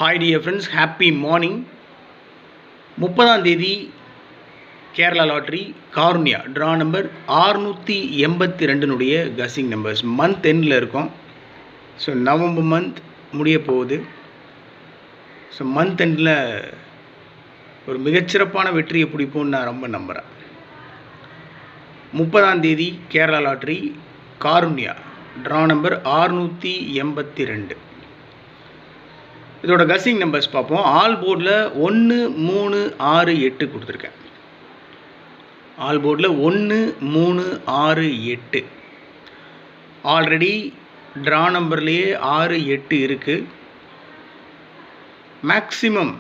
Hi dear friends, happy morning. 30ஆம் தேதி Kerala lottery Karunya draw number 682 guessing numbers month எண்டில் இருக்கும். ஸோ நவம்பர் மந்த் முடிய போகுது. ஸோ மந்த் எண்டில் ஒரு மிகச்சிறப்பான வெற்றியை பிடிப்போம்னு நான் ரொம்ப நம்புகிறேன். 30ஆம் தேதி Kerala lottery Karunya draw number 682. இதோட கசிங் நம்பர்ஸ் பார்ப்போம். ஆல் போர்டில் 1 3 6 8 கொடுத்துருக்கேன். ஆல் போர்டில் 1 3 6 8 ஆல்ரெடி ட்ரா நம்பர்லேயே 6 8 இருக்குது. மேக்ஸிமம்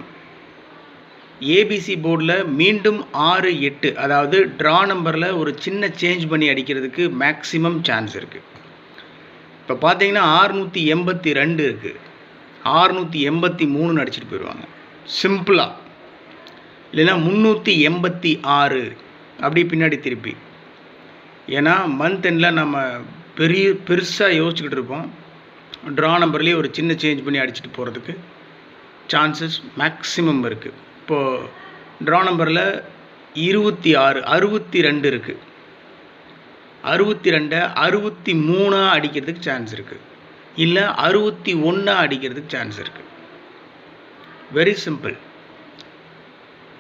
ஏபிசி போர்டில் மீண்டும் 6 8 அதாவது ட்ரா நம்பரில் ஒரு சின்ன சேஞ்ச் பண்ணி அடிக்கிறதுக்கு மேக்ஸிமம் சான்ஸ் இருக்குது. இப்போ பார்த்தீங்கன்னா 682 இருக்குது. 683 அடிச்சுட்டு போயிடுவாங்க சிம்பிளாக. இல்லைன்னா 386 அப்படி பின்னாடி திருப்பி. ஏன்னா மந்த் எண்டில் நம்ம பெருசாக யோசிச்சுக்கிட்டு இருப்போம். ட்ரா நம்பர்லேயே ஒரு சின்ன சேஞ்ச் பண்ணி அடிச்சுட்டு போகிறதுக்கு சான்சஸ் மேக்ஸிமம் இருக்குது. இப்போது ட்ரா நம்பரில் 26 62 இருக்குது. 62 63 அடிக்கிறதுக்கு சான்ஸ் இருக்குது. இல்லை 61 அடிக்கிறதுக்கு சான்ஸ் இருக்குது. Very simple.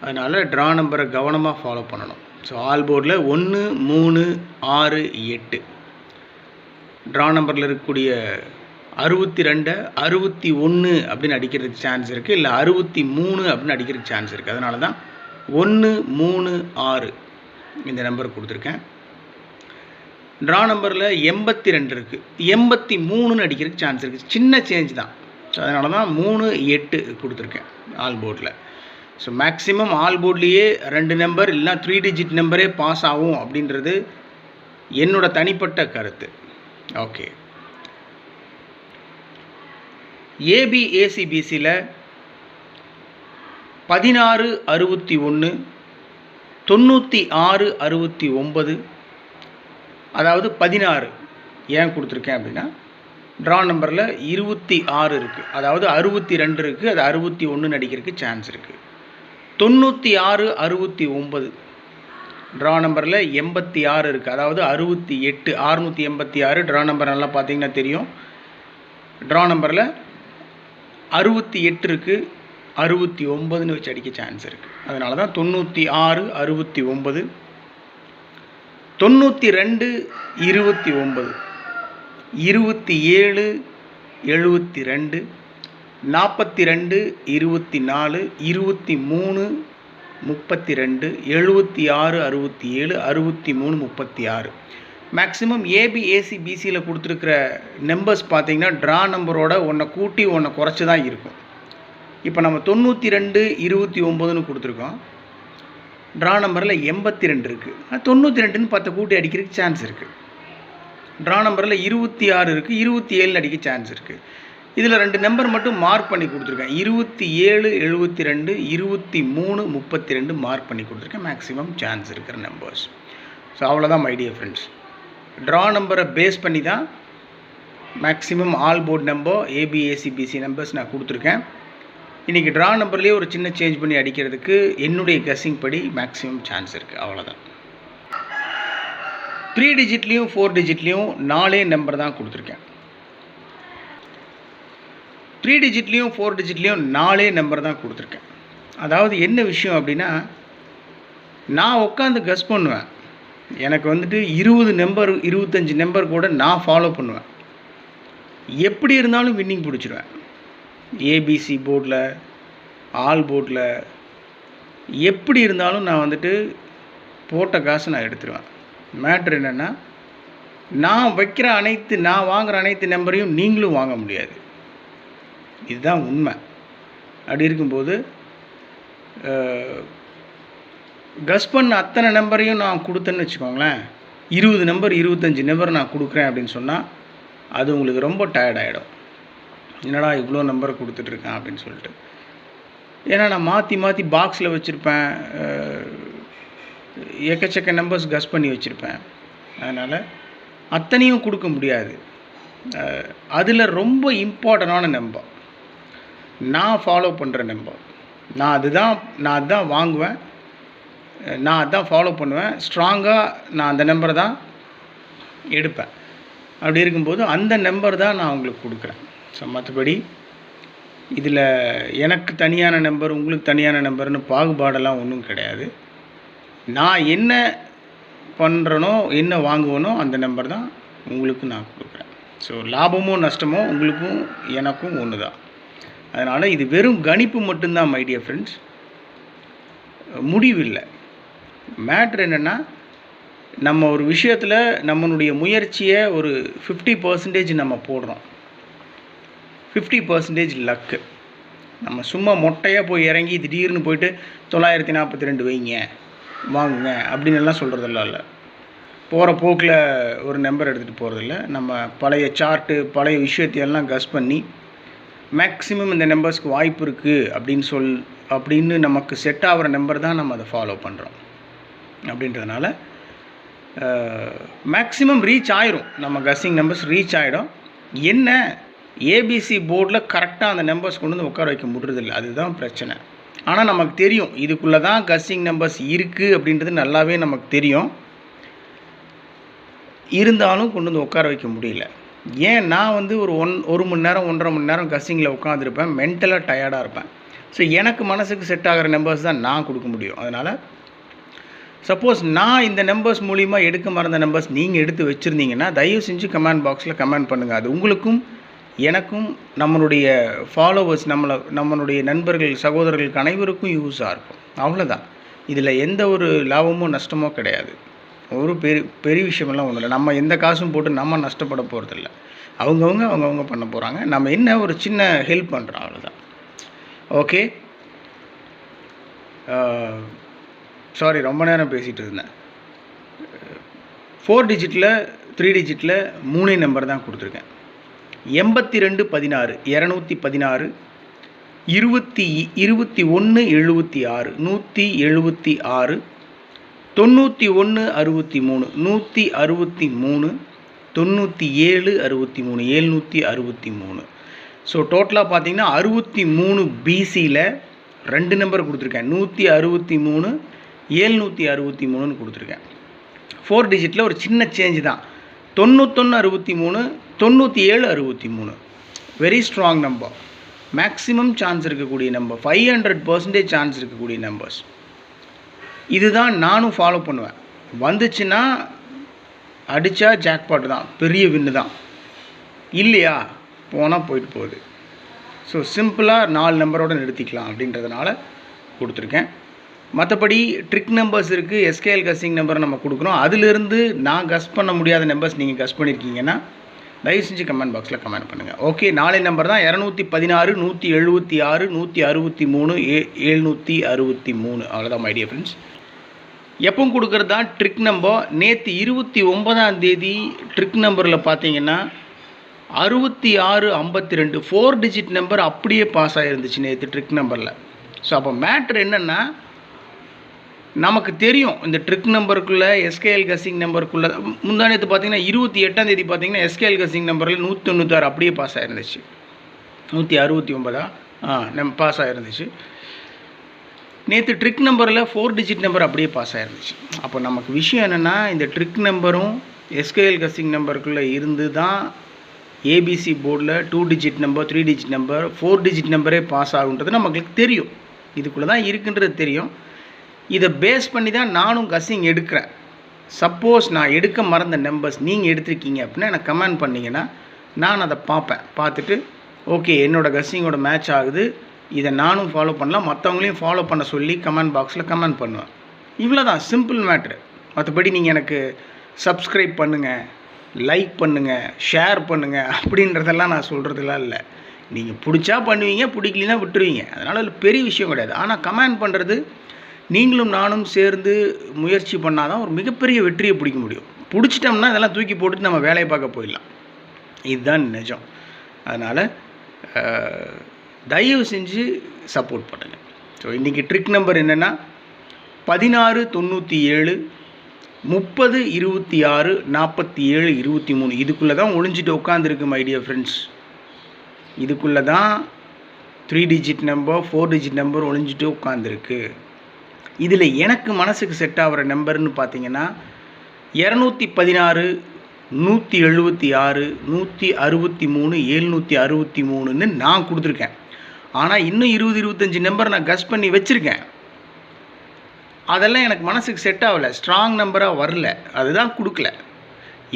அதனால் ட்ரா நம்பரை கவனமாக ஃபாலோ பண்ணணும். ஸோ ஆல் போர்டில் 1 3 6 8 ட்ரா நம்பரில் இருக்கக்கூடிய 62 61 அப்படின்னு அடிக்கிறதுக்கு சான்ஸ் இருக்குது. இல்லை 63 அப்படின்னு அடிக்கிறதுக்கு சான்ஸ் இருக்குது. அதனால தான் 1 3 6 இந்த நம்பர் கொடுத்துருக்கேன். ட்ரா நம்பரில் 82 இருக்குது. 83 அடிக்கிறதுக்கு சான்ஸ் இருக்குது. சின்ன சேஞ்ச் தான். ஸோ அதனால தான் 3 8 கொடுத்துருக்கேன் ஆல் போர்டில். ஸோ மேக்ஸிமம் ஆல் போர்ட்லேயே 2 நம்பர் இல்லைனா 3 டிஜிட் நம்பரே பாஸ் ஆகும் அப்படின்றது என்னோட தனிப்பட்ட கருத்து. ஓகே. ஏபிஏசிபிசியில் 16 61 96 69 அதாவது 16 ஏன் கொடுத்துருக்கேன் அப்படின்னா ட்ரா நம்பரில் 26 இருக்குது. அதாவது 62 இருக்குது. அது 61 அடிக்கிறதுக்கு சான்ஸ் இருக்குது. 96 69 ட்ரா நம்பரில் 86 இருக்குது. அதாவது 68 686 ட்ரா நம்பர் நல்லா பார்த்தீங்கன்னா தெரியும். ட்ரா நம்பரில் 68 இருக்குது. 69 வச்சு அடிக்க சான்ஸ் இருக்குது. அதனால தான் 96 69 92 29 27 72 42 24 23 32 76 67 63 36 மேக்ஸிமம் ஏபிஏசிபிசியில் கொடுத்துருக்கிற நம்பர்ஸ் பார்த்தீங்கன்னா ட்ரா நம்பரோட ஒன்றை கூட்டி ஒன்றை குறைச்சி தான் இருக்கும். இப்போ நம்ம 92 29 கொடுத்துருக்கோம். ட்ரா நம்பரில் 82 இருக்குது. 92 10 கூட்டி அடிக்கிறதுக்கு சான்ஸ் இருக்குது. ட்ரா நம்பரில் 26 இருக்குது. 27 அடிக்க சான்ஸ் இருக்குது. இதில் 2 நம்பர் மட்டும் மார்க் பண்ணி கொடுத்துருக்கேன். 27 72 23 32 மார்க் பண்ணி கொடுத்துருக்கேன். மேக்ஸிமம் சான்ஸ் இருக்கிற நம்பர்ஸ். ஸோ அவ்வளோதான் மை டியர் ஃப்ரெண்ட்ஸ். ட்ரா நம்பரை பேஸ் பண்ணி தான் maximum all board number ABACBC numbers நான் கொடுத்துருக்கேன். இன்றைக்கி ட்ரா நம்பர்லேயே ஒரு சின்ன சேஞ்ச் பண்ணி அடிக்கிறதுக்கு என்னுடைய கெஸ்ஸிங் படி மேக்ஸிமம் சான்ஸ் இருக்குது. அவ்வளோதான். 3 டிஜிட்லேயும் 4 டிஜிட்லேயும் 4 நம்பர் தான் கொடுத்துருக்கேன். 3 டிஜிட்லேயும் 4 டிஜிட்லேயும் 4 நம்பர் தான் கொடுத்துருக்கேன். அதாவது என்ன விஷயம் அப்படின்னா நான் உட்காந்து கெஸ் பண்ணுவேன். எனக்கு வந்துட்டு 20 நம்பர் 25 நம்பர் கூட நான் ஃபாலோ பண்ணுவேன். எப்படி இருந்தாலும் வின்னிங் பிடிச்சிடுவேன். ஏபிசி போர்டில் ஆல் போர்டில் எப்படி இருந்தாலும் நான் வந்துட்டு போட்ட காசு நான் எடுத்துருவேன். மேட்ரு என்னென்னா நான் வாங்குகிற அனைத்து நம்பரையும் நீங்களும் வாங்க முடியாது. இதுதான் உண்மை. அப்படி இருக்கும்போது கஸ் பண்ண அத்தனை நம்பரையும் நான் கொடுத்தேன்னு வச்சுக்கோங்களேன். 20 நம்பர் 25 நம்பர் நான் கொடுக்குறேன் அப்படின்னு சொன்னால் அது உங்களுக்கு ரொம்ப டயர்ட் ஆகிடும். என்னடா இவ்வளோ நம்பர் கொடுத்துட்ருக்கேன் அப்படின்னு சொல்லிட்டு. ஏன்னா நான் மாற்றி பாக்ஸில் வச்சுருப்பேன். எக்கச்சக்க நம்பர்ஸ் கஸ் பண்ணி வச்சுருப்பேன். அதனால் அத்தனையும் கொடுக்க முடியாது. அதில் ரொம்ப இம்பார்ட்டண்டான நம்பர் நான் ஃபாலோ பண்ணுற நம்பர். நான் அதுதான் வாங்குவேன், நான் அதுதான் ஃபாலோ பண்ணுவேன். ஸ்ட்ராங்காக நான் அந்த நம்பரை தான் எடுப்பேன். அப்படி இருக்கும்போது அந்த நம்பர் தான் நான் உங்களுக்கு கொடுக்குறேன். ஸோ மற்றபடி இதில் எனக்கு தனியான நம்பர், உங்களுக்கு தனியான நம்பர்னு பாகுபாடெல்லாம் ஒன்றும் கிடையாது. நான் என்ன பண்ணுறனோ, என்ன வாங்குவேனோ அந்த நம்பர் தான் உங்களுக்கு நான் கொடுக்குறேன். ஸோ லாபமோ நஷ்டமோ உங்களுக்கும் எனக்கும் ஒன்று தான். அதனால் இது வெறும் கணிப்பு மட்டும்தான் மை டியர் ஃப்ரெண்ட்ஸ், முடிவில்லை. மேட்ரு என்னென்னா, நம்ம ஒரு விஷயத்தில் நம்மளுடைய முயற்சியை ஒரு 50% நம்ம போடுறோம், 50% லக்கு. நம்ம சும்மா மொட்டையாக போய் இறங்கி திடீர்னு போயிட்டு 942 வைங்க வாங்குங்க அப்படின்னு எல்லாம் சொல்கிறதெல்லாம் இல்லை. போகிற போக்கில் ஒரு நம்பர் எடுத்துகிட்டு போகிறதில்ல. நம்ம பழைய சார்ட்டு, பழைய விஷயத்தையெல்லாம் கஸ் பண்ணி மேக்ஸிமம் இந்த நம்பர்ஸ்க்கு வாய்ப்பு இருக்குது அப்படின்னு நமக்கு செட் ஆகிற நம்பர் தான் நம்ம அதை ஃபாலோ பண்ணுறோம். அப்படின்றதுனால மேக்ஸிமம் ரீச் ஆயிரும், நம்ம கஸ்ஸிங் நம்பர்ஸ் ரீச் ஆகிடும். என்ன ஏபிசி போர்டில் கரெக்டாக அந்த நம்பர்ஸ் கொண்டு வந்து உட்கார வைக்க முடியறதில்லை, அதுதான் பிரச்சனை. ஆனால் நமக்கு தெரியும் இதுக்குள்ளே தான் கஸ்ஸிங் நம்பர்ஸ் இருக்குது அப்படின்றது நல்லாவே நமக்கு தெரியும். இருந்தாலும் கொண்டு வந்து உட்கார வைக்க முடியல. ஏன், நான் வந்து ஒரு மணி நேரம் 1.5 மணி நேரம் கஸ்ஸிங்கில் உட்காந்துருப்பேன், மென்டலாக டயர்டாக இருப்பேன். ஸோ எனக்கு மனசுக்கு செட் ஆகிற நம்பர்ஸ் தான் நான் கொடுக்க முடியும். அதனால் சப்போஸ் நான் இந்த நம்பர்ஸ் மூலிமா எடுக்க மறந்த நம்பர்ஸ் நீங்கள் எடுத்து வச்சுருந்தீங்கன்னா தயவு செஞ்சு கமெண்ட் பாக்ஸில் கமெண்ட் பண்ணுங்கள். அது உங்களுக்கும் எனக்கும் நம்மளுடைய ஃபாலோவர்ஸ் நம்மளுடைய நண்பர்கள் சகோதரர்களுக்கு அனைவருக்கும் யூஸாக இருக்கும். அவ்வளோதான். இதில் எந்த ஒரு லாபமோ நஷ்டமோ கிடையாது. ஒரு பெரிய விஷயமெல்லாம் ஒன்றும் இல்லை. நம்ம எந்த காசும் போட்டு நம்ம நஷ்டப்பட போகிறதில்ல. அவங்கவுங்க பண்ண போகிறாங்க. நம்ம என்ன ஒரு சின்ன ஹெல்ப் பண்ணுறோம், அவ்வளோதான். ஓகே, சாரி ரொம்ப நேரம் பேசிகிட்டு இருந்தேன். 4 டிஜிட்டில் 3 டிஜிட்டில் 3 நம்பர் தான் கொடுத்துருக்கேன். 8216 216 2176 176 9163 163 97 63 763. ஸோ டோட்டலாக பார்த்தீங்கன்னா 63 பிசியில் 2 நம்பர் கொடுத்துருக்கேன். 163 763ன்னு கொடுத்துருக்கேன். 4 டிஜிட்டில் ஒரு சின்ன சேஞ்ச் தான், 9163 97 63. Very strong number, maximum chance இருக்கக்கூடிய நம்பர், 500% சான்ஸ் இருக்கக்கூடிய நம்பர்ஸ். இதுதான் நானும் ஃபாலோ பண்ணுவேன். வந்துச்சுன்னா அடித்தா ஜாக்பாட் தான், பெரிய வின்னு தான். இல்லையா போனால் போயிட்டு போகுது. ஸோ சிம்பிளாக 4 நம்பரோடு நிறுத்திக்கலாம் அப்படின்றதுனால கொடுத்துருக்கேன். மற்றபடி ட்ரிக் நம்பர்ஸ் இருக்குது, எஸ்கேஎல் கஸ்ஸிங் நம்பர் நம்ம கொடுக்குறோம். அதிலிருந்து நான் கஸ் பண்ண முடியாத நம்பர்ஸ் நீங்கள் கஸ் பண்ணியிருக்கீங்கன்னா தயவு செஞ்சு கமெண்ட் பாக்ஸில் கமெண்ட் பண்ணுங்கள். ஓகே, 4 நம்பர் தான் 216 176 163 763. அவ்வளோதான் மை டியர் ஃப்ரெண்ட்ஸ். எப்பவும் கொடுக்குறது தான் ட்ரிக் நம்பர். நேற்று 29ஆம் தேதி ட்ரிக் நம்பரில் பார்த்தீங்கன்னா 6652 4 டிஜிட் நம்பர் அப்படியே பாஸ் ஆகிருந்துச்சு நேற்று ட்ரிக் நம்பரில். ஸோ அப்போ மேட்ரு என்னென்னா, நமக்கு தெரியும் இந்த ட்ரிக் நம்பருக்குள்ளே எஸ்கேஎல் கஸ்ஸிங் நம்பருக்குள்ளே முந்தானத்து பார்த்தீங்கன்னா 28ஆம் தேதி பார்த்தீங்கன்னா எஸ்கேஎல் கஸ்ஸிங் நம்பரில் 196 அப்படியே பாஸ் ஆகிருந்துச்சு. 169 பாஸ் ஆகிருந்துச்சு. நேற்று ட்ரிக் நம்பரில் 4 டிஜிட் நம்பர் அப்படியே பாஸ் ஆகிருந்துச்சு. அப்போ நமக்கு விஷயம் என்னென்னா, இந்த ட்ரிக் நம்பரும் எஸ்கேஎல் கஸ்ஸிங் நம்பருக்குள்ளே இருந்து தான் ஏபிசி போர்டில் 2 digit number 3 digit number 4 digit நம்பரே பாஸ் ஆகுன்றது நமக்கு தெரியும். இதுக்குள்ளே தான் இருக்குன்றது தெரியும். இதை பேஸ் பண்ணி தான் நானும் கஸ்ஸிங் எடுக்கிறேன். சப்போஸ் நான் எடுக்க மறந்த நம்பர்ஸ் நீங்கள் எடுத்திருக்கீங்க அப்படின்னா எனக்கு கமெண்ட் பண்ணிங்கன்னா நான் அதை பார்ப்பேன். பார்த்துட்டு ஓகே என்னோடய கஸ்ஸிங்கோட மேட்ச் ஆகுது, இதை நானும் ஃபாலோ பண்ணலாம், மற்றவங்களையும் ஃபாலோ பண்ண சொல்லி கமெண்ட் பாக்ஸில் கமெண்ட் பண்ணுவேன். இவ்வளோ தான், சிம்பிள் மேட்ரு. மற்றபடி நீங்கள் எனக்கு சப்ஸ்கிரைப் பண்ணுங்கள், லைக் பண்ணுங்கள், ஷேர் பண்ணுங்கள் அப்படின்றதெல்லாம் நான் சொல்கிறதுலாம் இல்லை. நீங்கள் பிடிச்சா பண்ணுவீங்க, பிடிக்கலனா விட்டுருவீங்க. அதனால் பெரிய விஷயம் கிடையாது. ஆனால் கமெண்ட் பண்ணுறது நீங்களும் நானும் சேர்ந்து முயற்சி பண்ணால் தான் ஒரு மிகப்பெரிய வெற்றியை பிடிக்க முடியும். பிடிச்சிட்டோம்னா இதெல்லாம் தூக்கி போட்டுட்டு நம்ம வேலையை பார்க்க போயிடலாம். இதுதான் நிஜம். அதனால் தயவு செஞ்சு சப்போர்ட் பண்ணுங்கள். ஸோ இன்றைக்கி ட்ரிக் நம்பர் என்னென்னா 1697 30 26 47 23. இதுக்குள்ளே தான் ஒளிஞ்சிட்டு உட்காந்துருக்கு மை டியர் ஃப்ரெண்ட்ஸ். இதுக்குள்ளே தான் 3 டிஜிட் நம்பர் 4 டிஜிட் நம்பர் ஒளிஞ்சிட்டு உட்காந்துருக்கு. இதில் எனக்கு மனசுக்கு செட் ஆகிற நம்பர்னு பார்த்தீங்கன்னா 216, 176, 163, 763ன்னு நான் கொடுத்துருக்கேன். ஆனால் இன்னும் 20-25 நம்பர் நான் கஸ் பண்ணி வச்சுருக்கேன். அதெல்லாம் எனக்கு மனசுக்கு செட் ஆகலை, ஸ்ட்ராங் நம்பராக வரல, அதுதான் கொடுக்கல.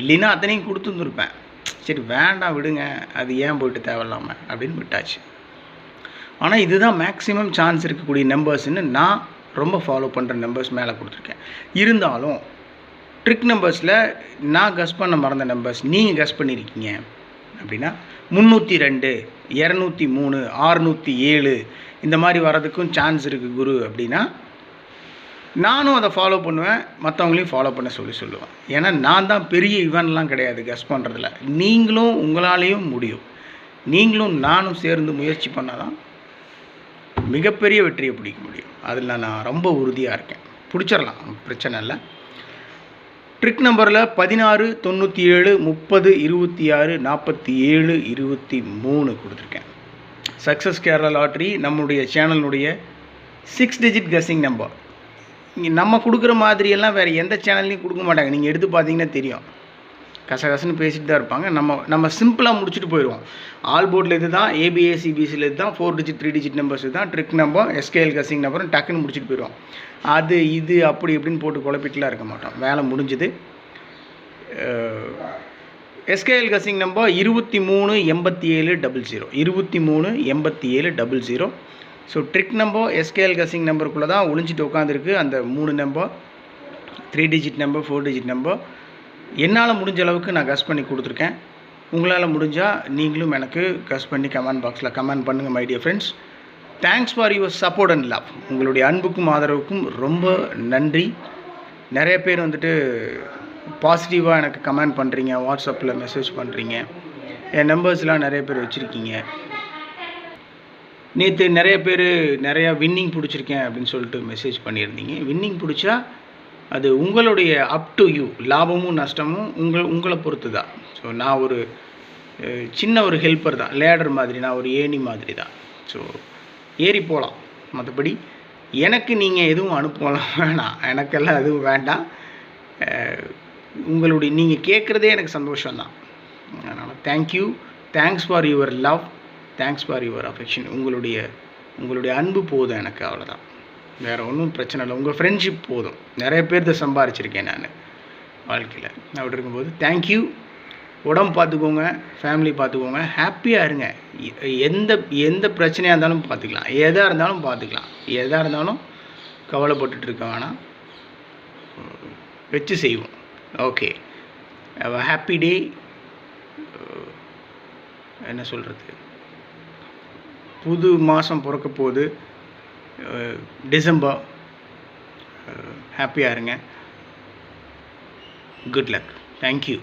இல்லைன்னா அத்தனையும் கொடுத்துருந்துருப்பேன். சரி வேண்டாம் விடுங்க, அது ஏன் போயிட்டு தேவையில்லாமல் அப்படின்னு விட்டாச்சு. ஆனால் இதுதான் மேக்ஸிமம் சான்ஸ் இருக்கக்கூடிய நம்பர்ஸ்ன்னு நான் ரொம்ப ஃபாலோ பண்ணுற நம்பர்ஸ் மேலே கொடுத்துருக்கேன். இருந்தாலும் ட்ரிக் நம்பர்ஸில் நான் கஸ் பண்ண மறந்த நம்பர்ஸ் நீங்கள் கஸ் பண்ணியிருக்கீங்க அப்படின்னா 302, 203, 607 இந்த மாதிரி வர்றதுக்கும் சான்ஸ் இருக்குது குரு அப்படின்னா நானும் அதை ஃபாலோ பண்ணுவேன், மற்றவங்களையும் ஃபாலோ பண்ண சொல்லுவேன். ஏன்னா நான் தான் பெரிய இவன்ட்லாம் கிடையாது கஸ் பண்ணுறதில்ல. நீங்களும் உங்களாலேயும் முடியும். நீங்களும் நானும் சேர்ந்து முயற்சி பண்ணால் தான் மிகப்பெரிய வெற்றியை பிடிக்க முடியும். அதில் நான் ரொம்ப உறுதியாக இருக்கேன். பிடிச்சிடலாம், பிரச்சனை இல்லை. ட்ரிக் நம்பரில் 16, 97, 30, 26, 47, 23 கொடுத்துருக்கேன். சக்ஸஸ் கேரளா லாட்ரி நம்மளுடைய சேனலுடைய 6 டிஜிட் கெஸ்ஸிங் நம்பர். இங்கே நம்ம கொடுக்குற மாதிரியெல்லாம் வேறு எந்த சேனல்லையும் கொடுக்க மாட்டாங்க. நீங்கள் எடுத்து பார்த்தீங்கன்னா தெரியும், கசகசன்னு பேசிட்டு தான் இருப்பாங்க. நம்ம சிம்பிளாக முடிச்சுட்டு போயிடுவோம். ஆல் போர்டில் இது தான், ABACBCயில் இது தான், 4 டிஜிட் 3 டிஜிட் நம்பர்ஸ் இது தான், ட்ரிக் நம்பர் SKL கெஸ்ஸிங் நம்பரும் டக்குன்னு முடிச்சுட்டு போயிடுவோம். அது இது அப்படி இப்படின்னு போட்டு குழப்பிட்டுலாம் இருக்க மாட்டோம். வேலை முடிஞ்சுது. SKL guessing number 238700, 238700. So trick number SKL guessing நம்பருக்குள்ளே தான் ஒளிஞ்சிட்டு உட்காந்துருக்கு அந்த 3 number, 3 digit number, 4 digit number. என்னால் முடிஞ்ச அளவுக்கு நான் கஸ் பண்ணி கொடுத்துருக்கேன். உங்களால் முடிஞ்சால் நீங்களும் எனக்கு கஸ் பண்ணி கமெண்ட் பாக்ஸில் கமெண்ட் பண்ணுங்கள் my dear friends. Thanks for your support and love. உங்களுடைய அன்புக்கும் ஆதரவுக்கும் ரொம்ப நன்றி. நிறைய பேர் வந்துட்டு பாசிட்டிவாக எனக்கு கமெண்ட் பண்ணுறீங்க, வாட்ஸ்அப்பில் மெசேஜ் பண்ணுறீங்க, என் நம்பர்ஸ்லாம் நிறைய பேர் வச்சுருக்கீங்க. நேற்று நிறைய பேர் நிறையா வின்னிங் பிடிச்சிருக்கேன் அப்படின்னு சொல்லிட்டு மெசேஜ் பண்ணியிருந்தீங்க. வின்னிங் பிடிச்சா அது உங்களுடைய அப் டு யூ, லாபமும் நஷ்டமும் உங்களை பொறுத்து தான். ஸோ நான் ஒரு சின்ன ஒரு ஹெல்ப்பர் தான், லேடர் மாதிரி, நான் ஒரு ஏணி மாதிரி தான். ஸோ ஏறி போகலாம். மற்றபடி எனக்கு நீங்கள் எதுவும் அனுப்பலாம் வேணாம், எனக்கெல்லாம் எதுவும் வேண்டாம். நீங்கள் கேட்குறதே எனக்கு சந்தோஷம்தான். அதனால் thank you, thanks for your love, thanks for your affection. உங்களுடைய அன்பு போதும் எனக்கு, அவ்வளோதான். வேறு ஒன்றும் பிரச்சனை இல்லை. உங்கள் ஃப்ரெண்ட்ஷிப் போதும். நிறைய பேர்த்த சம்பாரிச்சிருக்கேன் நான் வாழ்க்கையில். அப்படி இருக்கும்போது தேங்க்யூ. உடம்பு பார்த்துக்கோங்க, ஃபேமிலி பார்த்துக்கோங்க, ஹாப்பியாக இருங்க. எந்த பிரச்சனையாக இருந்தாலும் பார்த்துக்கலாம், எதாக இருந்தாலும் பார்த்துக்கலாம், எதாக இருந்தாலும் கவலைப்பட்டுட்டு இருக்க வேணாம், வச்சு செய்வோம். Okay, happy day. என்ன சொல்கிறது, புது மாதம் பிறக்க போகுது, டிசம்பர். ஹாப்பியாக இருங்க. Good luck. தேங்க்யூ.